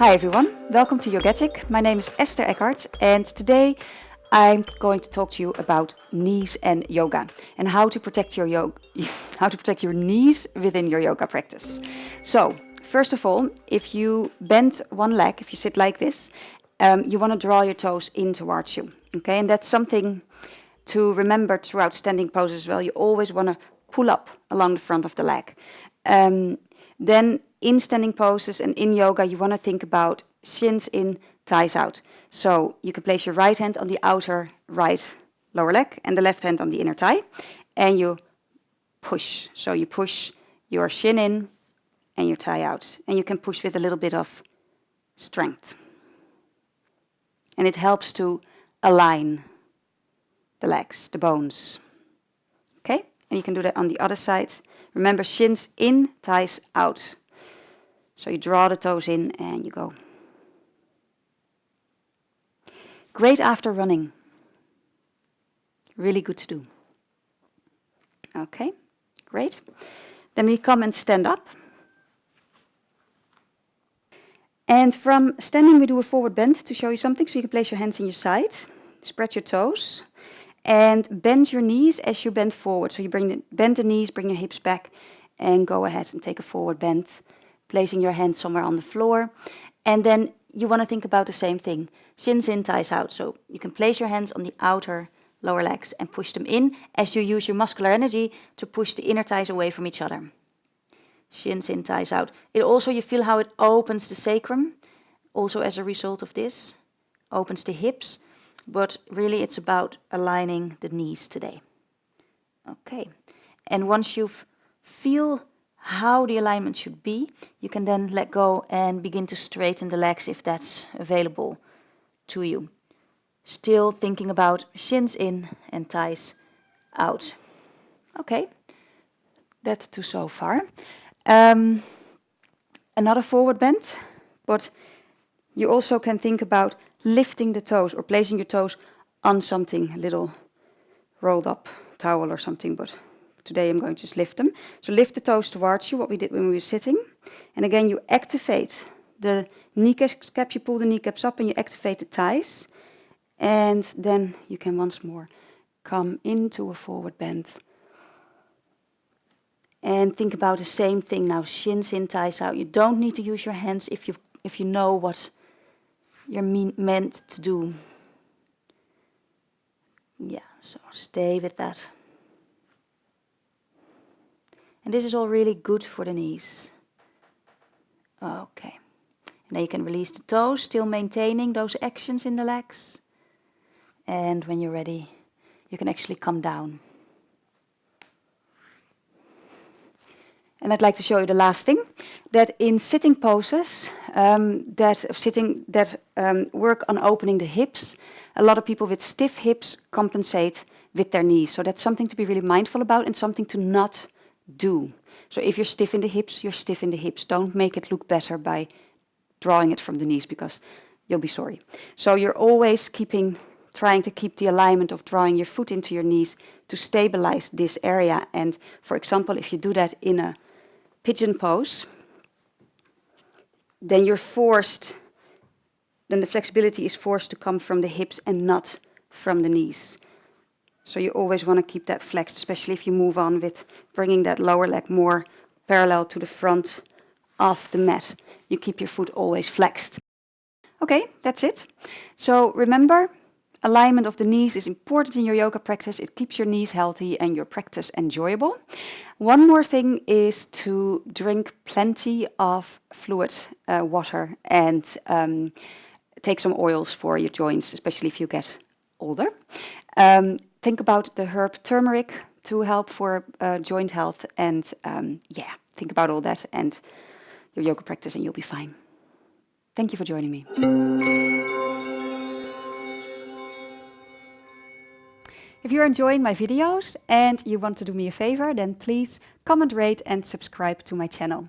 Hi everyone, welcome to Yogetic. My name is Esther Eckhart and today I'm going to talk to you about knees and yoga and how to protect your knees within your yoga practice. So, first of all, if you bend one leg, if you sit like this, you want to draw your toes in towards you. Okay, and that's something to remember throughout standing poses as well. You always want to pull up along the front of the leg. Then in standing poses and in yoga, you want to think about shins in, thighs out. So you can place your right hand on the outer right lower leg and the left hand on the inner thigh. And you push. So you push your shin in and your thigh out. And you can push with a little bit of strength. And it helps to align the legs, the bones. Okay? And you can do that on the other side. Remember, shins in, thighs out. So you draw the toes in and you go. Great after running. Really good to do. Okay, great. Then we come and stand up. And from standing we do a forward bend to show you something. So you can place your hands in your side, spread your toes, and bend your knees as you bend forward. So you bend the knees, bring your hips back, and go ahead and take a forward bend, placing your hand somewhere on the floor. And then you want to think about the same thing, shins in, thighs out. So you can place your hands on the outer lower legs and push them in as you use your muscular energy to push the inner thighs away from each other. Shins in, thighs out. It also, you feel how it opens the sacrum, also as a result of this, opens the hips. But really it's about aligning the knees today. Okay, and once you feel how the alignment should be, you can then let go and begin to straighten the legs if that's available to you. Still thinking about shins in and thighs out. Okay, that too so far. Another forward bend, but you also can think about lifting the toes or placing your toes on something, a little rolled up towel or something, but today I'm going to just lift them. So lift the toes towards you, what we did when we were sitting. And again, you activate the kneecaps, you pull the kneecaps up and you activate the thighs. And then you can once more come into a forward bend. And think about the same thing now, shins in, thighs out. You don't need to use your hands if you know what you're meant to do. Yeah, so stay with that. And this is all really good for the knees. Okay. And then you can release the toes, still maintaining those actions in the legs. And when you're ready, you can actually come down. And I'd like to show you the last thing, that in sitting poses that work on opening the hips, a lot of people with stiff hips compensate with their knees. So that's something to be really mindful about and something to not do. So if you're stiff in the hips, you're stiff in the hips. Don't make it look better by drawing it from the knees because you'll be sorry. So you're always trying to keep the alignment of drawing your foot into your knees to stabilize this area. And for example, if you do that in a pigeon pose, then the flexibility is forced to come from the hips and not from the knees. So you always want to keep that flexed, especially if you move on with bringing that lower leg more parallel to the front of the mat. You keep your foot always flexed. Okay, that's it. So remember, alignment of the knees is important in your yoga practice. It keeps your knees healthy and your practice enjoyable. One more thing is to drink plenty of fluid, water, and take some oils for your joints, especially if you get older. Think about the herb turmeric to help for joint health, and think about all that and your yoga practice and you'll be fine. Thank you for joining me. If you're enjoying my videos and you want to do me a favor, then please comment, rate and subscribe to my channel.